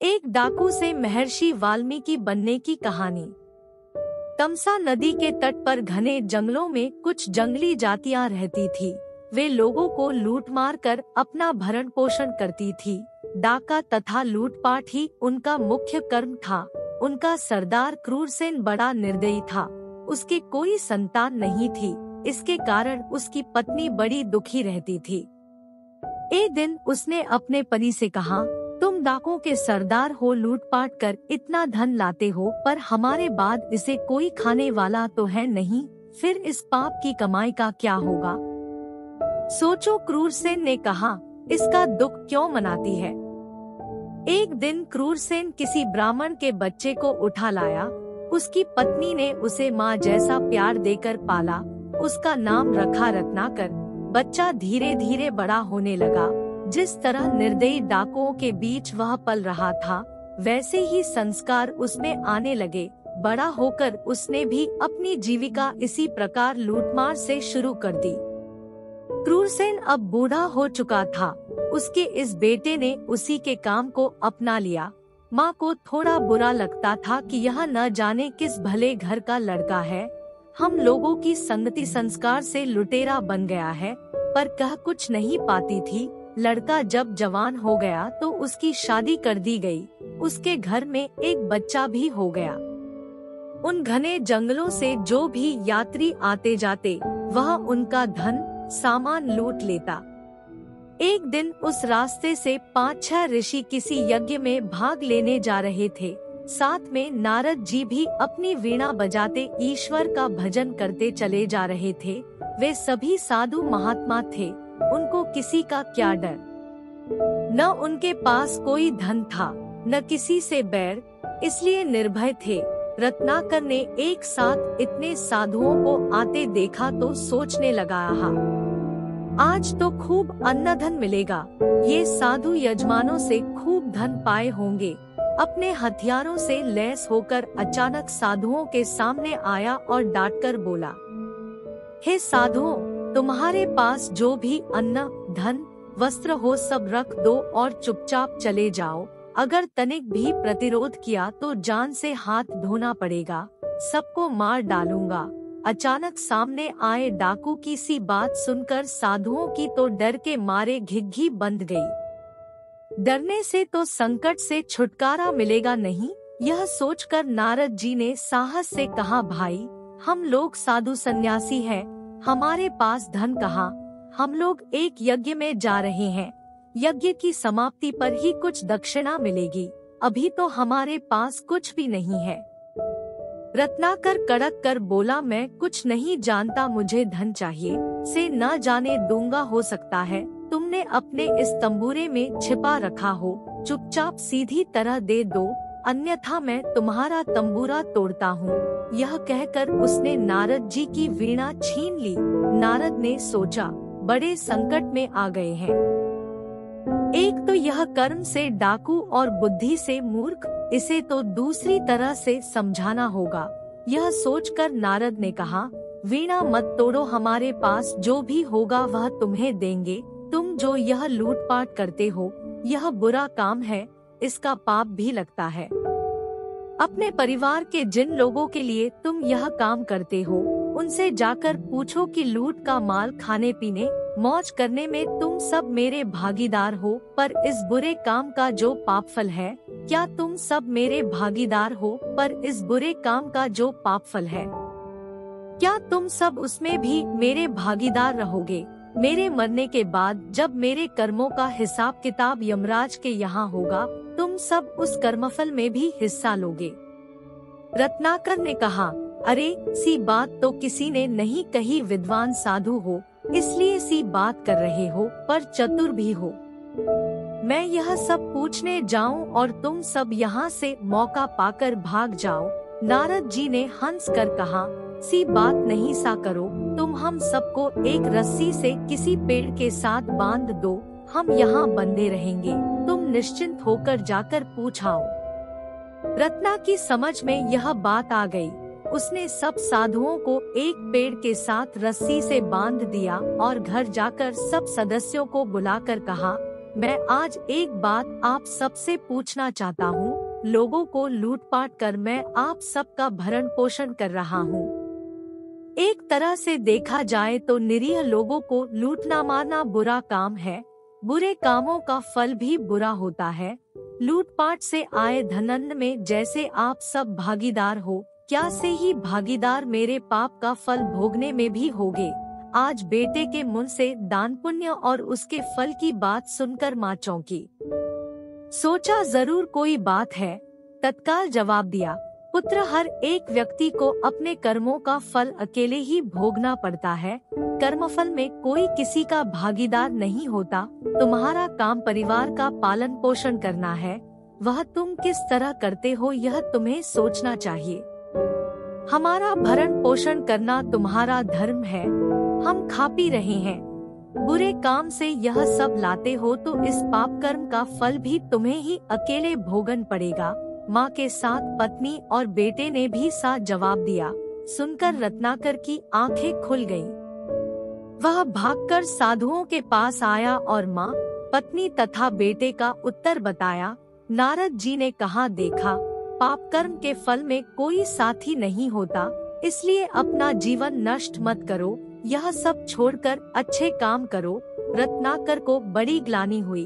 एक डाकू से महर्षि वाल्मीकि बनने की कहानी। तमसा नदी के तट पर घने जंगलों में कुछ जंगली जातियां रहती थी। वे लोगों को लूट मार कर अपना भरण पोषण करती थी। डाका तथा लूटपाट ही उनका मुख्य कर्म था। उनका सरदार क्रूरसेन बड़ा निर्दयी था। उसकी कोई संतान नहीं थी, इसके कारण उसकी पत्नी बड़ी दुखी रहती थी। एक दिन उसने अपने पति से कहा, तुम डाकों के सरदार हो, लूटपाट कर इतना धन लाते हो, पर हमारे बाद इसे कोई खाने वाला तो है नहीं, फिर इस पाप की कमाई का क्या होगा? सोचो, क्रूरसेन ने कहा, इसका दुख क्यों मनाती है? एक दिन क्रूरसेन किसी ब्राह्मण के बच्चे को उठा लाया। उसकी पत्नी ने उसे माँ जैसा प्यार देकर पाला। उसका नाम रखा रत्नाकर। बच्चा धीरे धीरे बड़ा होने लगा। जिस तरह निर्दयी डाकुओं के बीच वह पल रहा था, वैसे ही संस्कार उसमें आने लगे। बड़ा होकर उसने भी अपनी जीविका इसी प्रकार लूटमार से शुरू कर दी। क्रूरसेन अब बूढ़ा हो चुका था। उसके इस बेटे ने उसी के काम को अपना लिया। माँ को थोड़ा बुरा लगता था कि यह न जाने किस भले घर का लड़का है, हम लोगों की संगति संस्कार से लुटेरा बन गया है, पर कह कुछ नहीं पाती थी। लड़का जब जवान हो गया तो उसकी शादी कर दी गई। उसके घर में एक बच्चा भी हो गया। उन घने जंगलों से जो भी यात्री आते जाते, वह उनका धन सामान लूट लेता। एक दिन उस रास्ते से 5-6 ऋषि किसी यज्ञ में भाग लेने जा रहे थे। साथ में नारद जी भी अपनी वीणा बजाते ईश्वर का भजन करते चले जा रहे थे। वे सभी साधु महात्मा थे। उनको किसी का क्या डर। न उनके पास कोई धन था, न किसी से बैर, इसलिए निर्भय थे। रत्नाकर ने एक साथ इतने साधुओं को आते देखा तो सोचने लगा, आज तो खूब अन्न धन मिलेगा। ये साधु यजमानों से खूब धन पाए होंगे। अपने हथियारों से लैस होकर अचानक साधुओं के सामने आया और डांटकर बोला, हे साधुओं, तुम्हारे पास जो भी अन्न धन वस्त्र हो सब रख दो और चुपचाप चले जाओ। अगर तनिक भी प्रतिरोध किया तो जान से हाथ धोना पड़ेगा। सबको मार डालूंगा। अचानक सामने आए डाकू की सी बात सुनकर साधुओं की तो डर के मारे घिघी बंद गई। डरने से तो संकट से छुटकारा मिलेगा नहीं, यह सोचकर नारद जी ने साहस से कहा, भाई, हम लोग साधु सन्यासी हैं, हमारे पास धन कहाँ? हम लोग एक यज्ञ में जा रहे हैं। यज्ञ की समाप्ति पर ही कुछ दक्षिणा मिलेगी। अभी तो हमारे पास कुछ भी नहीं है। रत्नाकर कड़क कर बोला, मैं कुछ नहीं जानता, मुझे धन चाहिए से न जाने दूंगा। हो सकता है तुमने अपने इस तंबूरे में छिपा रखा हो, चुपचाप सीधी तरह दे दो, अन्यथा मैं तुम्हारा तंबूरा तोड़ता हूँ। यह कहकर उसने नारद जी की वीणा छीन ली। नारद ने सोचा, बड़े संकट में आ गए हैं। एक तो यह कर्म से डाकू और बुद्धि से मूर्ख, इसे तो दूसरी तरह से समझाना होगा। यह सोचकर नारद ने कहा, वीणा मत तोड़ो, हमारे पास जो भी होगा वह तुम्हें देंगे। तुम जो यह लूटपाट करते हो, यह बुरा काम है, इसका पाप भी लगता है। अपने परिवार के जिन लोगों के लिए तुम यह काम करते हो, उनसे जाकर पूछो कि लूट का माल खाने पीने मौज करने में तुम सब मेरे भागीदार हो, पर इस बुरे काम का जो पाप फल है, क्या तुम सब मेरे भागीदार हो, पर इस बुरे काम का जो पाप फल है, क्या तुम सब उसमें भी मेरे भागीदार रहोगे? मेरे मरने के बाद जब मेरे कर्मों का हिसाब किताब यमराज के यहाँ होगा, तुम सब उस कर्मफल में भी हिस्सा लोगे। रत्नाकर ने कहा, अरे सी बात तो किसी ने नहीं कही, विद्वान साधु हो इसलिए सी बात कर रहे हो, पर चतुर भी हो। मैं यह सब पूछने जाऊं और तुम सब यहाँ से मौका पाकर भाग जाओ। नारद जी ने हंस कर कहा, सी बात नहीं सा करो, तुम हम सबको एक रस्सी से किसी पेड़ के साथ बांध दो, हम यहाँ बंधे रहेंगे, तुम निश्चिंत होकर जाकर पूछाओ। रत्ना की समझ में यह बात आ गई। उसने सब साधुओं को एक पेड़ के साथ रस्सी से बांध दिया और घर जाकर सब सदस्यों को बुलाकर कहा, मैं आज एक बात आप सबसे पूछना चाहता हूँ। लोगों को लूटपाट कर मैं आप सबका भरण पोषण कर रहा हूँ। एक तरह से देखा जाए तो निरीह लोगों को लूटना मारना बुरा काम है। बुरे कामों का फल भी बुरा होता है। लूटपाट से आए धनंद में जैसे आप सब भागीदार हो, क्या से ही भागीदार मेरे पाप का फल भोगने में भी होगे। आज बेटे के मुंह से दान पुण्य और उसके फल की बात सुनकर माँ चौंकी। सोचा जरूर कोई बात है, तत्काल जवाब दिया, पुत्र, हर एक व्यक्ति को अपने कर्मों का फल अकेले ही भोगना पड़ता है। कर्मफल में कोई किसी का भागीदार नहीं होता। तुम्हारा काम परिवार का पालन पोषण करना है, वह तुम किस तरह करते हो यह तुम्हें सोचना चाहिए। हमारा भरण पोषण करना तुम्हारा धर्म है। हम खा पी रहे हैं, बुरे काम से यह सब लाते हो तो इस पाप कर्म का फल भी तुम्हें ही अकेले भोगन पड़ेगा। माँ के साथ पत्नी और बेटे ने भी साथ जवाब दिया। सुनकर रत्नाकर की आंखें खुल गईं। वह भागकर साधुओं के पास आया और माँ, पत्नी तथा बेटे का उत्तर बताया। नारद जी ने कहा, देखा, पाप कर्म के फल में कोई साथी नहीं होता, इसलिए अपना जीवन नष्ट मत करो, यह सब छोड़कर अच्छे काम करो। रत्नाकर को बड़ी ग्लानि हुई।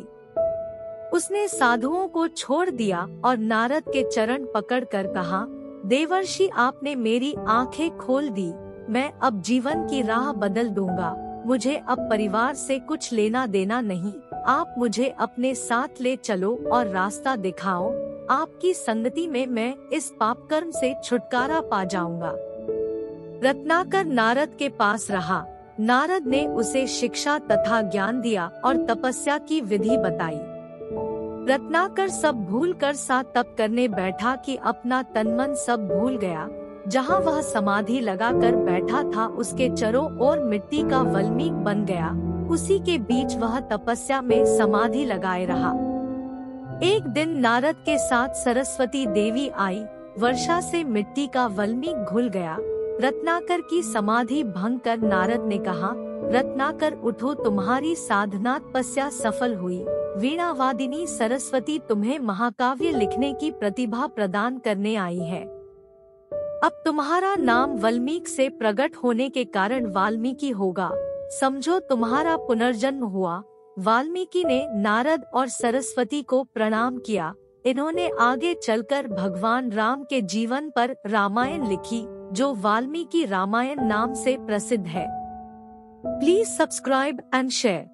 उसने साधुओं को छोड़ दिया और नारद के चरण पकड़कर कहा, देवर्षि, आपने मेरी आंखें खोल दी। मैं अब जीवन की राह बदल दूंगा। मुझे अब परिवार से कुछ लेना देना नहीं। आप मुझे अपने साथ ले चलो और रास्ता दिखाओ। आपकी संगति में मैं इस पाप कर्म से छुटकारा पा जाऊंगा। रत्नाकर नारद के पास रहा। नारद ने उसे शिक्षा तथा ज्ञान दिया और तपस्या की विधि बताई। रत्नाकर सब भूल कर सा तप करने बैठा कि अपना तन मन सब भूल गया। जहाँ वह समाधि लगाकर बैठा था उसके चारों ओर मिट्टी का वल्मीक बन गया। उसी के बीच वह तपस्या में समाधि लगाए रहा। एक दिन नारद के साथ सरस्वती देवी आई। वर्षा से मिट्टी का वल्मीक घुल गया। रत्नाकर की समाधि भंग कर नारद ने कहा, रत्नाकर उठो, तुम्हारी साधना तपस्या सफल हुई। वीणावादिनी सरस्वती तुम्हें महाकाव्य लिखने की प्रतिभा प्रदान करने आई है। अब तुम्हारा नाम वाल्मीकि से प्रकट होने के कारण वाल्मीकि होगा। समझो तुम्हारा पुनर्जन्म हुआ। वाल्मीकि ने नारद और सरस्वती को प्रणाम किया। इन्होंने आगे चलकर भगवान राम के जीवन पर रामायण लिखी, जो वाल्मीकि रामायण नाम से प्रसिद्ध है। Please subscribe and share.